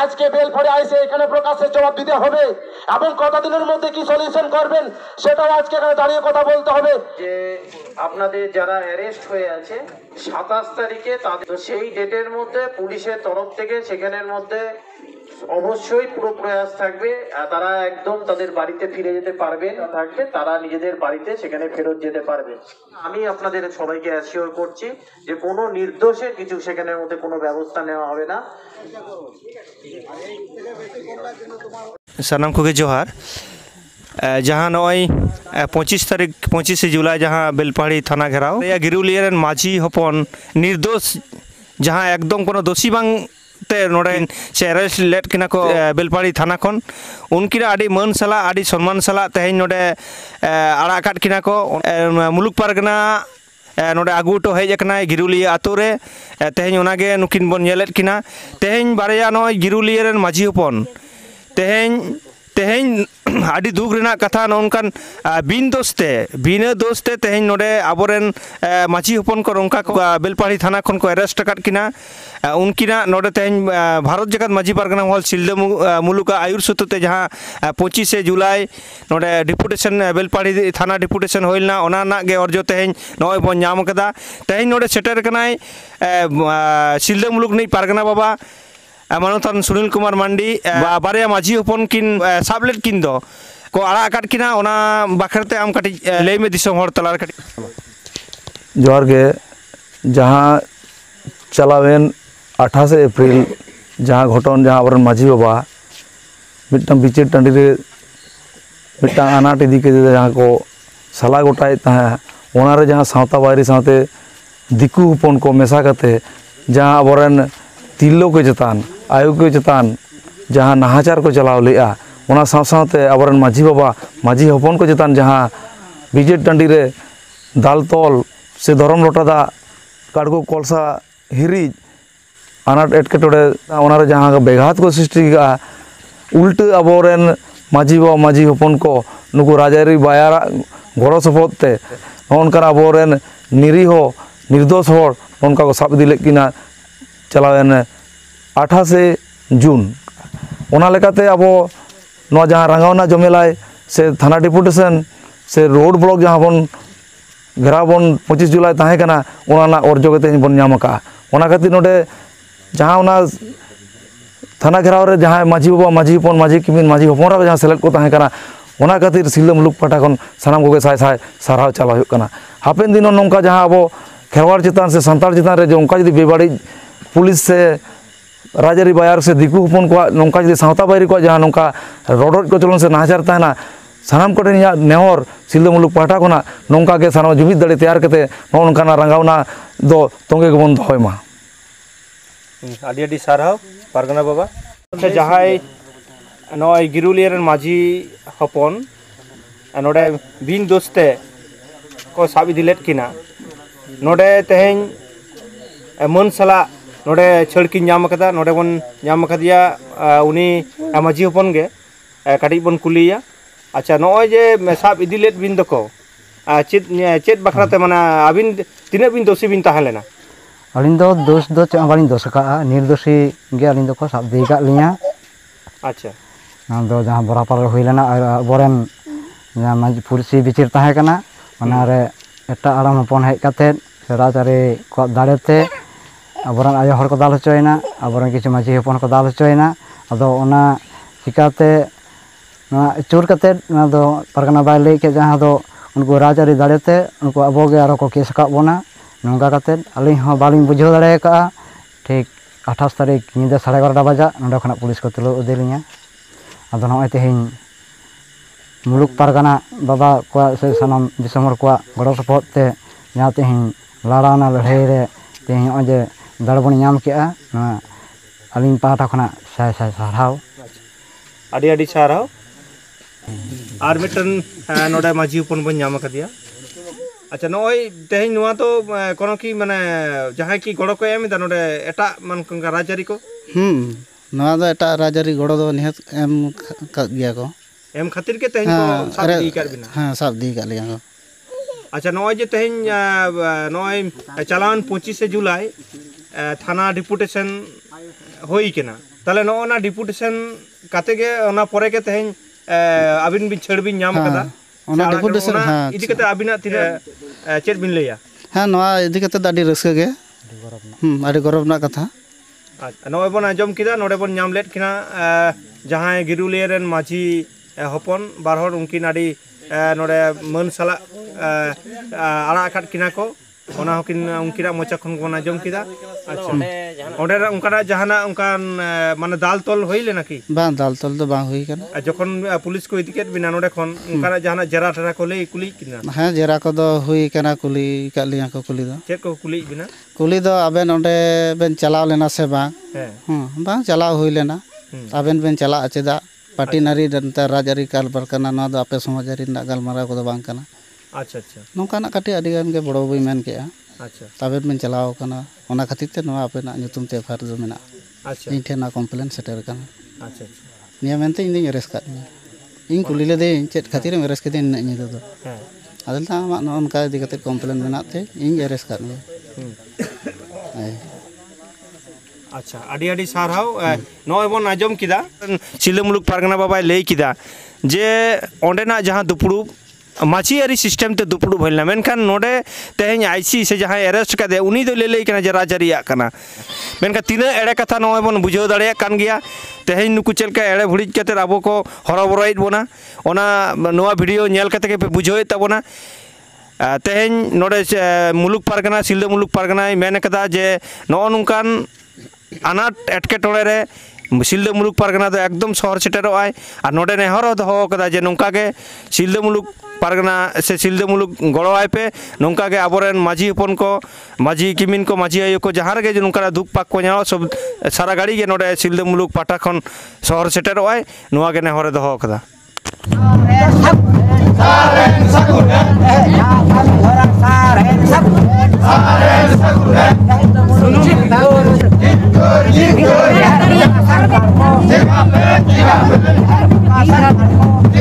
আজকে বেলফাড়ে আইসে এখানে প্রকাশ্যে জবাব দিতে হবে এবং কতদিনের মধ্যে কি সলিউশন করবেন সেটাও আজকে এখানে দাঁড়িয়ে কথা বলতে হবে। যে আপনাদের যারা অ্যারেস্ট হয়ে আছে 27 তারিখে তাদের সেই ডেটের মধ্যে পুলিশের তরফ থেকে সেখানের মধ্যে অবশ্যই পুরো প্রয়াস থাকবে, তারা একদম তাদের বাড়িতে ফিরে যেতে পারবে থাকবে, তারা নিজেদের বাড়িতে সেখানে ফেরত যেতে পারবে। আমি আপনাদের সবাইকে অ্যাসিওর করছি যে কোনো নির্দোষে কিছু সেখানের মধ্যে কোনো ব্যবস্থা নেওয়া হবে না। सानाम को जोहार। जहाँ नई 25 जुलाई जहाँ बेलपाड़ी थाना घेराव गिरुलिया माझी हपन निर्दोष जहाँ एकदम को दोषी बांग ते नोडे से अरेस्ट लेट किना को बेलपाड़ी थाना खन उनकिना आदि मन सला आदि सम्मान सला तेहेन नोडे आड़ा काट किना को मुलुक पारगना नोडे आगू तो हेज कना गिरुलिया आतो रे तेहेन ओनागे नुकिन बन नेलेट किना तेहेन बारया नय गिरुलिया माझी हपन तेहेन आदि दुख रेना कथा नौनकान बिना दोस्ते तेहेन नोडे आबोरेन माझी हपन को नौका बेलपाड़ी थाना खन को अरेस्ट काट किना उनकिना नोडे तेहेन भारत जगत माझी पारगना हॉल सिलदा मुलुका आयुर सुतते जहाँ 25 जुलाई नोडे डिपुटेशन बेलपाड़ी थाना डिपुटेशन होइलना ओना नागे अर्जो तेहेन नय बन नाम कदा तेहेन नोडे सेटर कनाय सिलदा मुलुक नै पारगना बाबा मानोतान सुनील कुमार मांडी बारया माझी हपन किन साबलेट किन दो को आड़ा काट किना ओना बाखरते आम काटी लय में दिसम हर तलार काटी जोहार के जहाँ चलावेन 28 एप्रिल जहाँ घटन जहाँ आबर माझी बाबा मिट्टन बिचार टाँडी रे मिट्टन आनाट इदी के जहाँ को सला गोटाय तहाँ ओनारे जहाँ सावता बायरी सावते दिकू हपन को मेसा करते जहाँ आबरन तिल्लो के चतान आयु के चतान जहाँ नाहाचार को चलाव लेआ ओना सावते आबरन माझी बाबा माझी हपन को चतान जहाँ बिजेट टाँडी रे दाल तल से धरम लोटा दा काड़गो कलसा हिरी आनाट एटकेटोड़े ओनारे जहाँ बेघात को सृष्टि उल्ट आबोरेन माझी बाबा माझी हपन को नुकु राजारी बायारा गड़ो सपोते नौनकान आबोरेन निरीह निर्दोष हर नौनका को साब इदी लेद किना चलावेन 28 जून ओना लेकाते आबो नवा जहाँ रंगावना जमेलाय से थाना डिपुटेशन से रोड ब्लॉक जहाँ बन घेराव बन 25 जुलाई ताहे कना ओना अर्जो कते बन नाम का ओना खातिर नोडे जहाँ ओना थाना घेराव रे जहाँ माझी बाबा माझी हपन माझी किमिन माझी हपन जहाँ सेलेक्ट को ताहे कना ओना खातिर सिलदा मुलुक पाटा खन सानाम कोगे साय साय साराव चला हुई कना हापेन दिन नोंका जहाँ आबो खेरवाड़ चितान से संताल चितान रे जो उनका जदि बेबाड़ी पुलिस से राजारी बायार से दिकू हपन को नौका जदि सावता बायरी को जहाँ नौका रोडोज को चलन से नाचार तहना सानाम कोटे नेहर सिलदा मुलुक पाटा खना नौका के सानाम जुमिद दाड़े तैयार करते नौनकाना रंगावना दो तोंगे के बन दोहयमा आदि आदि साराव पारगना बाबा जहाँ नय गिरुलिया माझी हपन नोडे बिन दोस्ते को साब इदी लेद किना नोडे तेहेन मन सला नोडे छड़की नाम कदा नोडे बन नाम कदिया उनी माझी हपन गे काटी बन कुलिया अच्छा नय जे साब इदी लेद बिन दको चेत बखराते माने आबिन तिना बिन दोषी बिन ताहेलेना अलिन दो दोष दो बालिन दोष का निर्दोषी गे अलिन दो को साब दे का लिया अच्छा नाम दो जहाँ बराबर हुई लेना बोरेन जहाँ माझी पुलिस बिचिर ताहे कना ओनारे एटा आराम हपन हेज काते राजारी को दाड़ेते आबरन आयो हर को दाल होचोयना आबरन किछु माझी हपन को दाल होचोयना अदो ओना चिकाते चूर काते ना दो पारगना बाय लई के जहाँ दो उनको राजारी दाड़ेते उनको अबोगे आरो को केस का बोना नोंगा काते अलिन हो बालिन बुझाव दाड़े का ठीक 28 तारीख निदा 11:30 बजा नोंडे खना पुलिस को तुलो उदेलिया अदो नय तेहेन मुलुक पारगना बाबा को से सनम दिसमर को गड़ो सपोर्ट ते जहाँ तेहेन लड़ाना लड़ाई रे तेहेन अजे दड़बन नाम केआ अलिन पाटा खना साय साय साराव आदि आदि साराव आर मिटन नोडे माझी हपन बन नाम कदिया अच्छा नय तेहेन नुआ तो कोनो की माने जहाँ की गड़ो को एम दा नोडे एटा मान कंगा राजारी को नुआ दो एटा राजारी गड़ो दो निहत एम का गया को एम खातिर के तेहेन को साब दी कर बिना हां साब दी का लिया को अच्छा नय जे तेहेन नय चलान 25 जुलाई थाना डिपुटेशन होई केना তাহলে নগনা ডিপুটেশন কাতে গে ওনা পরে কে তেহেন আবিন বিন ছাড় বিন নাম কাদা ᱚᱱᱟ ᱰᱮপুᱴᱮᱥᱚᱱ ᱦᱮᱸ ইদি কাতে আবিনা তিনা চেট বিন লইয়া ᱦᱮᱸ ᱱᱚᱣᱟ ᱤᱫᱤ ᱠᱟᱛᱮ ᱫᱚ ᱟᱹᱰᱤ ᱨᱟᱹᱥᱠᱟᱹ ᱜᱮ ᱟᱹᱰᱤ ᱜᱚᱨᱚᱵ ᱨᱮᱱᱟᱜ ᱠᱟᱛᱷᱟ নয় বন আজম কিদা নড়ে বন নাম লেট কিনা জাহাই গিরুলিয়া রেন মাঝি হপন বারহর উনকিন আডি নড়ে মন সালা আড়া আকাট কিনা কো ওনা হকিন উনকিরা মোচা খন বন আজম কিদা আচ্ছা ওডে উনকানা জাহানা উনকান মানে দাল তল হইলে নাকি ᱵᱟᱝ ᱫᱟᱞ ᱛᱚᱞ ᱫᱚ ᱵᱟᱝ ᱦᱩᱭ ᱠᱟᱱᱟ যখন পুলিশ কো ইদিকেট বিনা নড়ে খন উনকানা জাহানা জেরা টেরা কোলে কুলি কিনা ᱦᱮᱸ ᱡᱮᱨᱟ ᱠᱚᱫᱚ ᱦᱩᱭ ᱠᱟᱱᱟ ᱠᱩᱞᱤ ᱠᱟᱜ ᱞᱤᱧᱟ ᱠᱚ ᱠᱩᱞᱤ ᱫᱚ ᱪᱮᱫ ᱠᱚ ᱠᱩলি বিনা ᱠᱩᱞᱤ ᱫᱚ ᱟᱵᱮᱱ ᱚᱸᱰᱮ ᱵᱮᱱ ᱪᱟᱞᱟᱣ ᱞᱮᱱᱟ ᱥᱮ ᱵᱟᱝ হ্যাঁ ᱵᱟᱝ ᱪᱟᱞᱟᱣ ᱦᱩᱭ ᱞᱮᱱᱟ ᱟᱵᱮᱱ ᱵᱮᱱ ᱪᱟᱞᱟᱜᱼᱟ ᱪᱮᱫᱟᱜ ᱯᱟর্টি ᱱᱟᱨᱤ ᱨᱟᱡᱽᱟᱹᱨᱤ ᱠᱟᱨᱵᱟᱨ ᱠᱟᱱᱟ ᱱᱚᱣᱟ ᱫᱚ ᱟᱯᱮ ᱥᱚᱢᱟᱡᱽ ᱨᱮᱱᱟᱜ ᱜᱟᱞᱢᱟᱨᱟᱣ ᱠᱚᱫᱚ ᱵᱟᱝ ᱠᱟᱱᱟ আচ্ছা আচ্ছা ᱱᱚᱝᱠᱟᱱᱟᱜ ᱠᱟᱹᱴᱤᱡ ᱟᱹᱰᱤ ᱜᱟᱱ ᱜᱮ ᱵᱚᱲᱚ ᱵᱟᱹᱭ ᱢᱮᱱ ᱠᱮᱜᱼᱟ আচ্ছা ᱟᱵᱮᱱ ᱵᱮᱱ ᱪᱟᱞᱟᱣ ᱠᱟᱱᱟ ᱚᱱᱟ ᱠᱷᱟᱹᱛᱤᱨ ᱛᱮ ᱱᱚᱣᱟ ᱟᱯᱮᱱᱟᱜ ᱧᱩᱛᱩᱢ ᱛᱮ ᱮᱯᱷᱟᱨ ᱫᱚ ᱢᱮᱱᱟᱜᱼᱟ আচ্ছা ᱤᱧ ᱴᱷᱮᱱ ᱱᱚᱣᱟ ᱠᱚᱢᱯᱞᱮᱱ ᱥᱮᱴᱮᱨ ᱠᱟᱱᱟ আচ্ছা আচ্ছা ᱱᱤᱭᱟᱹ ᱢᱮᱱᱛᱮ ᱤᱧ ᱫᱩᱧ ᱮᱨᱮᱥᱴ ᱠᱟᱫ ᱢᱮᱭᱟ ᱤᱧ ᱠᱩᱞᱤ ᱞᱮᱫᱮᱭᱟᱹᱧ ᱪᱮᱫ ᱠᱷᱟᱹᱛᱤᱨᱮᱢ ᱮᱨᱮᱥᱴ ᱠᱮᱫᱮᱭᱟ ᱱᱤᱱᱟᱹᱜ ᱧᱤᱫᱟᱹ ᱫᱚ হ্যাঁ ᱟᱫᱚ ᱟᱢᱟᱜ ᱱᱚᱜᱼᱚ ᱱᱚᱝᱠᱟ ᱤᱫᱤ ᱠᱟᱛᱮ ᱠᱚᱢᱯᱞᱮᱱ ᱢᱮᱱᱟᱜ ᱛᱮ ᱤᱧ ᱮᱨᱮᱥᱴ ᱠᱟᱫ ᱢᱮᱭᱟ আচ্ছা আডি আডি সারহাও নয় বন আজম কিদা সিলদা মুলুক পারগানা বাবাই লই কিদা যে অন্ডেনা জাহাঁ দুপুড়ু মাছি আরি সিস্টেম তে দুপুড়ু ভইলনা মেনখান নোডে তেহেñ আইসি সে জাহাঁ অ্যারেস্ট কাদে উনি দ লেই কানা যে রাজারিয়া কানা মেনখান তিনা এড়ে কথা নয় বন বুঝাও দাঁড়িয়া কান গিয়া তেহেñ নুকু চেলকা এড়ে ভুড়িজ কাতে আবো কো হরবরাইত বনা ওনা নোয়া ভিডিও নেল কাতে কে বুঝাইত তাবনা তেহেñ নোডে মুলুক পারগানা সিলদা মুলুক পারগানায় মেন কাদা যে নয় নংকান আনাট এটকেটড়ে রে সিলদা মুলুক পারগানা দো একদম শহর সেটেরোয় আর নোডে নেহর দহো কদা যে নংকাগে সিলদা মুলুক পারগানা সে সিলদা মুলুক গড়োয়াই পে নংকাগে আবরেন মাঝি হপন কো মাঝি কিমিন কো মাঝি আয়ো কো যাহার গে যে নংকারা দুঃখ পাক কো যাও সব সারা গাড়ি গে নোডে সিলদা মুলুক পাটা খন শহর সেটেরোয় নোয়াগে নেহরে দহো কদা Sarap